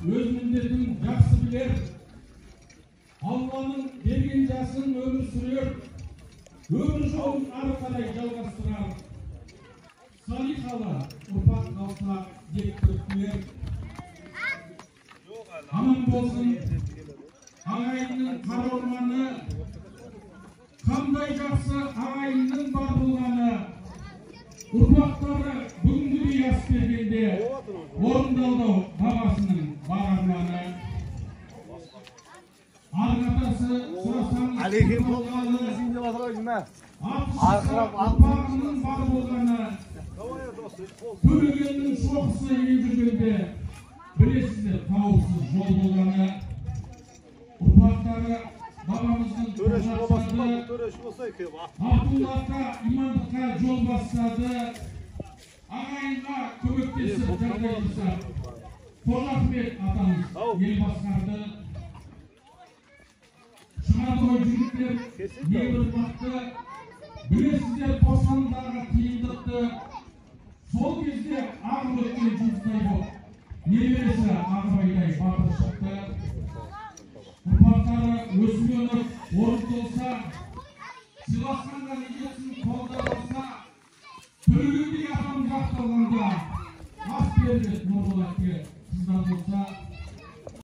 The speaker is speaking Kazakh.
öz mündetin жақсы bilir. Allah'ın bergen жасын ömür sürüyor. Ömür жолын ары қарай жалғастырар. Салихалы ұрпақ қалса деп күтілер. Аман болсын ағайынның қара орманы, қандай жақсы ағайынның бар болғаны. Ұрпақтары бүгінгідей ас бергенде орындалды бабасының бар арманы. Арғатасы сұрасаң ұрпағының бар болғаны. Төлегеннің шоқысы ел жүргенде білесіздер қауіпсіз жол болғаны. Ұрпақтары бабамыздың қожасады, Абдуллахқа, имандыққа жол бастады. Ағайынға көмектесіп жағдай жасап, Қожа Ахмет атамыз ел басқарды. Шығардай жігіттер небір бақты, білесіздер босқындағы қиындықты. Сол кезде ағып өткен жұмыстай боп, немересі Ағыбайдай батыр шықты. Ұрпақтары өсіп-өніп орынтылса, сыйласқанға негесін қолдар алса, төлегендей атам жақталғанда ас берді Нұрболатке қыздар болса.